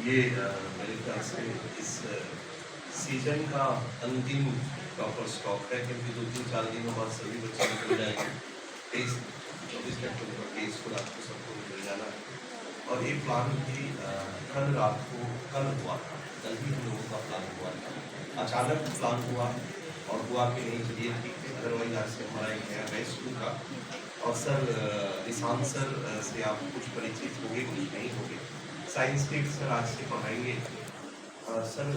ये मेरे ख्याल से इस सीजन का अंतिम टॉपर स्टॉक है, क्योंकि 2-3-4 दिनों बाद सभी बच्चे निकल जाएंगे। 24 घंटे का टेस्ट को आपको सबको मिल जाना है। और ये प्लान भी कल रात को कल हुआ था, कल ही हम लोगों का प्लान हुआ था। अचानक प्लान हुआ और हुआ कि नहीं चलिए ठीक है, अदरवाइज आज से हमारा एक नया बैच शुरू था। और सर निशांत सर से आप कुछ परिचित होंगे, कुछ नहीं होंगे। साइंस टेक सर आज से पढ़ाएंगे। सर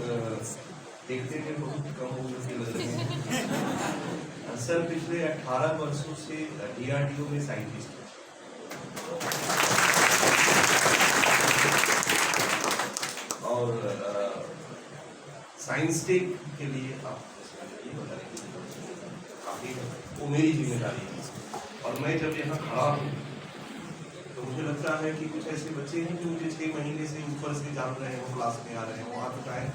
देखते हैं बहुत कम उम्र के लग रहे हैं। सर पिछले 18 वर्षों से DRDO में साइंटिस्ट हैं। और साइंस टेक के लिए आप काफी वो मेरी जिम्मेदारी है। और मैं जब यहाँ खड़ा हूँ तो मुझे लगता है कि कुछ ऐसे बच्चे हैं जो मुझे 6 महीने से ऊपर से जान रहे हो, क्लास में आ रहे हो। वहाँ तो टाइम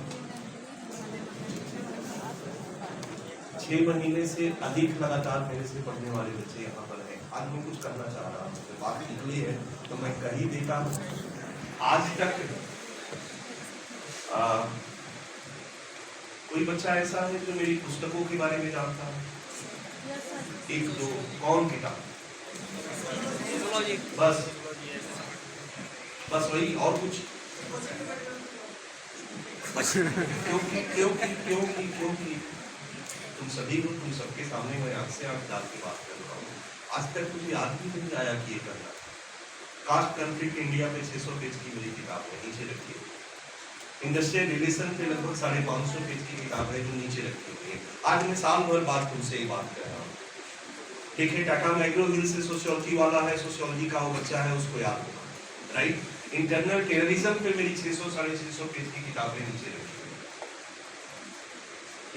6 महीने से अधिक लगातार मेरे से पढ़ने वाले बच्चे यहाँ पर हैं। आज मैं कुछ करना चाह रहा हूँ, तो बात निकली है तो मैं कह ही देता हूँ। आज तक कोई बच्चा ऐसा है जो मेरी पुस्तकों के बारे में जानता है? एक दो कौन किताब? बस वही, और कुछ? क्योंकि क्योंकि क्योंकि क्योंकि तुम सभी को, तुम सबके सामने मैं आंख से आंख डाल के बात कर रहा हूँ। आज तक मुझे याद भी नहीं आया कि ये करना। कास्ट कॉन्फ्लिक्ट इंडिया पे 600 पेज की मेरी किताब है, नीचे रखी हुई। इंडस्ट्रियल रिलेशन पे लगभग 550 पेज की किताब है जो नीचे रखी हुई है। आज मैं साल भर बाद तुमसे ये बात कर रहा हूँ। ठीक है, टाटा मैग्रो हिल से सोशियोलॉजी वाला है, सोशियोलॉजी का वो बच्चा है, उसको याद होगा, राइट? इंटरनल टेररिज्म पे मेरी 600-650 पेज की किताबें नीचे रखी हुई।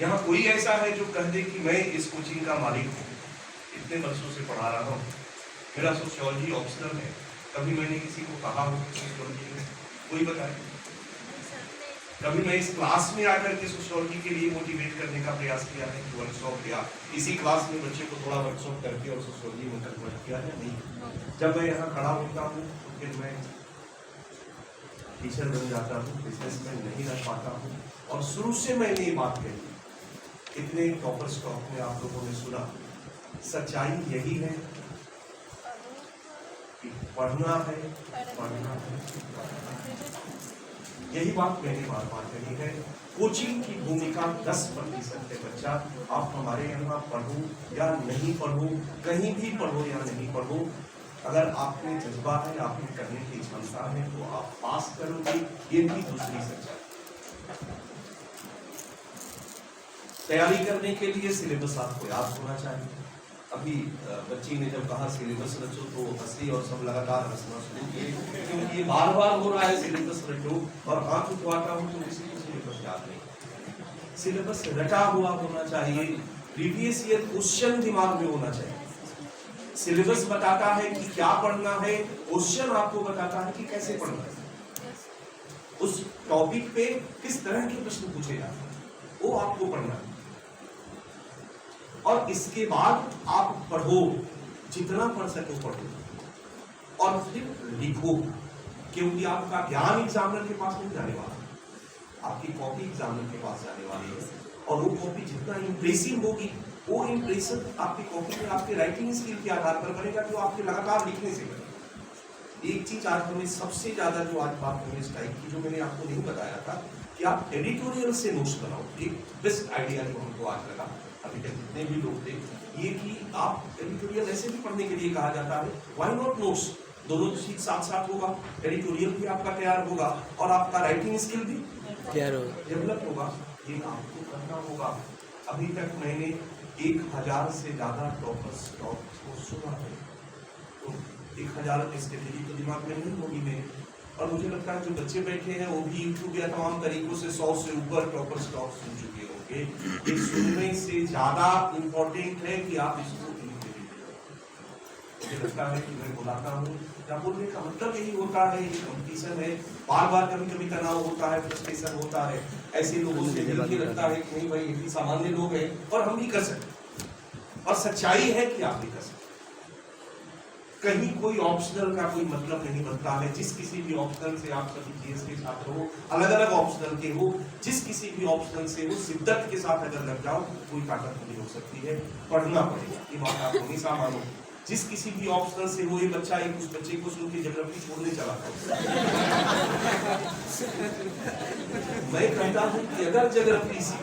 यहाँ कोई ऐसा है जो कह दे कि मैं इस कोचिंग का मालिक हूँ, इतने वर्षों से पढ़ा रहा हूँ, मेरा सोशियोलॉजी ऑप्शनल है, कभी मैंने किसी को कहा हो सोशियोलॉजी में? कोई बताए? कभी मैं इस क्लास में आकर के सोशियोलॉजी के लिए मोटिवेट करने का प्रयास किया है कि वर्कशॉप किया, इसी क्लास में बच्चे को थोड़ा वर्कशॉप करके और सोशियोलॉजी में कन्वर्ट किया है? नहीं। जब मैं यहाँ खड़ा होता हूँ तो फिर मैं टीचर बन जाता हूँ, बिजनेसमैन नहीं रह पाता हूँ। और शुरू से मैंने ये बात कही, इतने टॉपर स्टॉक में आप लोगों ने सुना, सच्चाई यही है कि पढ़ना है, पढ़ना है। यही बात मैंने बार बार कही है। कोचिंग की भूमिका 10% है। बच्चा आप हमारे यहाँ पढ़ो या नहीं पढ़ो, कहीं भी पढ़ो या नहीं पढ़ो, अगर आपने जज्बा है, आपने करने की क्षमता है तो आप पास करोगे। ये भी दूसरी सच्चाई। तैयारी करने के लिए सिलेबस आपको याद होना चाहिए। अभी बच्ची ने जब कहा सिलेबस रचो तो हंसी और सब लगातार हंसना शुरू किए, क्योंकि ये बार बार हो रहा है सिलेबस रचो, और हाथ उठवाता हूँ तो किसी को सिलेबस याद नहीं। सिलेबस रटा हुआ होना चाहिए, प्रीवियस ईयर क्वेश्चन दिमाग में होना चाहिए। सिलेबस बताता है कि क्या पढ़ना है, क्वेश्चन आपको बताता है कि कैसे पढ़ना है, उस टॉपिक पे किस तरह के प्रश्न पूछे जाते हैं, वो आपको पढ़ना है। और इसके बाद आप पढ़ो, जितना पढ़ सको पढ़ो, और फिर लिखो, क्योंकि आपका ज्ञान एग्जामिनर के पास नहीं जाने वाला, आपकी कॉपी एग्जामिनर के पास जाने वाली है। और वो कॉपी जितना इंप्रेसिव होगी, वो इंप्रेशन आपकी कॉपी में आपके राइटिंग स्किल के आधार पर बनेगा, जो आपके लगातार लिखने से बनेगा। एक चीज आज हमें सबसे ज्यादा जो आज बात हमें स्ट्राइक की, जो मैंने आपको नहीं बताया था, कि आप एडिटोरियल से नोट्स बनाओ। एक बेस्ट आइडिया जो हमको आज लगा, अभी तक जितने भी लोग थे, ये कि आप एडिटोरियल ऐसे भी पढ़ने के लिए कहा जाता है, व्हाई नॉट नोट्स? दोनों चीज साथ साथ होगा, एडिटोरियल भी आपका तैयार होगा और आपका राइटिंग स्किल भी तैयार होगा, डेवलप होगा। ये आपको करना होगा। अभी तक मैंने 1000 से ज्यादा टॉपर स्टॉक को सुना है, तो 1000 स्ट्रेटेजी तो दिमाग में नहीं होगी मेरे, और मुझे लगता है जो बच्चे बैठे हैं वो भी यूट्यूब या तमाम तरीकों से 100 से ऊपर टॉपर स्टॉक सुन चुके होंगे। ये सुनने से ज्यादा इम्पोर्टेंट है कि आप इसको मुझे लगता है कि मैं बुलाता हूँ, क्या बोलने का मतलब यही होता है, ये कंपटीशन है, बार बार कभी कभी तनाव होता है, फ्रस्ट्रेशन होता है, ऐसे लोगों से मिलके लगता है कि नहीं भाई ये भी सामान्य लोग हैं और हम भी कर सकते, और सच्चाई है कि आप भी कर सकते। कहीं कोई ऑप्शनल का कोई मतलब नहीं बनता है। जिस किसी भी ऑप्शनल से आप सभी जीएस के छात्र हो, अलग अलग ऑप्शनल के हो, जिस किसी भी ऑप्शनल से हो, शिद्दत के साथ अगर लग जाओ कोई ताकत नहीं हो सकती है। पढ़ना पड़ेगा, ये बात आप हमेशा मानो। जिस किसी भी ऑप्शनल से हो, ये बच्चा एक उस बच्चे को सुन के ज्योग्राफी छोड़ने चला था। मैं कहता हूं कि अगर ज्योग्राफी से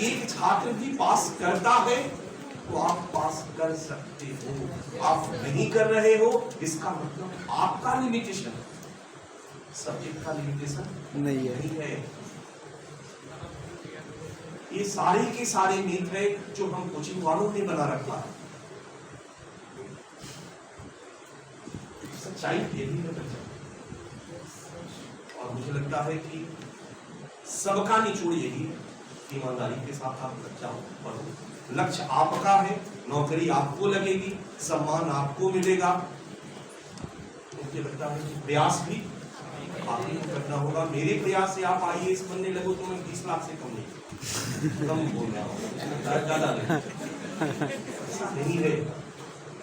एक छात्र भी पास करता है तो आप पास कर सकते हो। आप नहीं कर रहे हो इसका मतलब आपका लिमिटेशन, सब्जेक्ट का लिमिटेशन नहीं है। ये सारे के सारे मीट है जो हम कोचिंग वालों ने बना रखा है। सच्चाई यही है बच्चा, और मुझे लगता है कि सबका निचोड़ यही है, ईमानदारी के साथ आप लग जाओ, पढ़ो। लक्ष्य आपका है, नौकरी आपको लगेगी, सम्मान आपको मिलेगा। मुझे लगता है कि प्रयास भी आप ही को करना होगा। मेरे प्रयास से आप आईएएस बनने लगो तो मैं 20 लाख से कम नहीं, कम बोल रहा हूँ, ज्यादा नहीं है।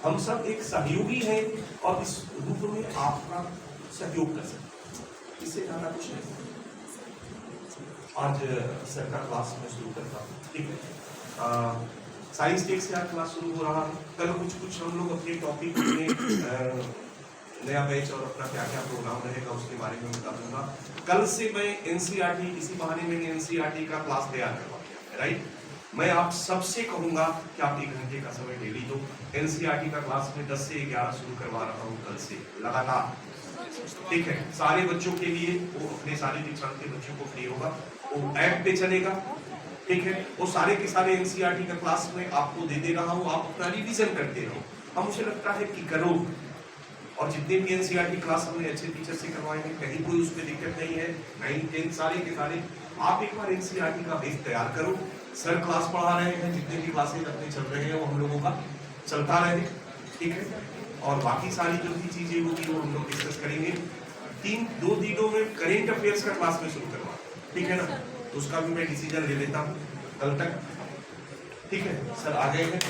हम सब एक सहयोगी हैं और इस रूप में आपका सहयोग कर सकते, इससे ज्यादा कुछ नहीं। आज सर का क्लास में शुरू करता हूँ, ठीक है। साइंस टेक से आज क्लास शुरू हो रहा है। कल कुछ हम लोग अपने टॉपिक में नया बैच और अपना क्या क्या प्रोग्राम रहेगा उसके बारे में बता दूंगा। कल से मैं एनसीईआरटी, इसी बहाने मैंने एनसीईआरटी का क्लास तैयार करवा दिया, राइट। मैं आप सबसे कहूंगा कि आप 1 घंटे का समय डेली दो। एनसीईआरटी का क्लास में 10 से 11 शुरू करवा रहा हूँ कल से लगातार, ठीक है। सारे बच्चों के लिए, वो अपने सारे दीक्षांत के बच्चों को फ्री होगा, वो ऐप पे चलेगा, ठीक है। वो सारे के सारे एनसीईआरटी का क्लास में आपको दे दे रहा हूँ, आप अपना रिवीजन करते रहो। अब मुझे लगता है कि करो, और जितने भी एनसीईआरटी क्लास हमने अच्छे टीचर से करवाए हैं, कहीं कोई उसमें दिक्कत नहीं है। 9, 10 सारे के सारे आप एक बार एनसीईआरटी का बेस तैयार करो। सर क्लास पढ़ा रहे हैं, जितने भी क्लासेज अपने चल रहे हैं वो हम लोगों का चलता रहे, ठीक है। और बाकी सारी जो भी चीजें होगी वो हम लोग डिस्कस करेंगे। 2 दिनों में करेंट अफेयर्स का क्लास में शुरू करवा, ठीक है ना। तो उसका भी मैं डिसीजन ले लेता हूँ कल तक, ठीक है। सर आ गए हैं तो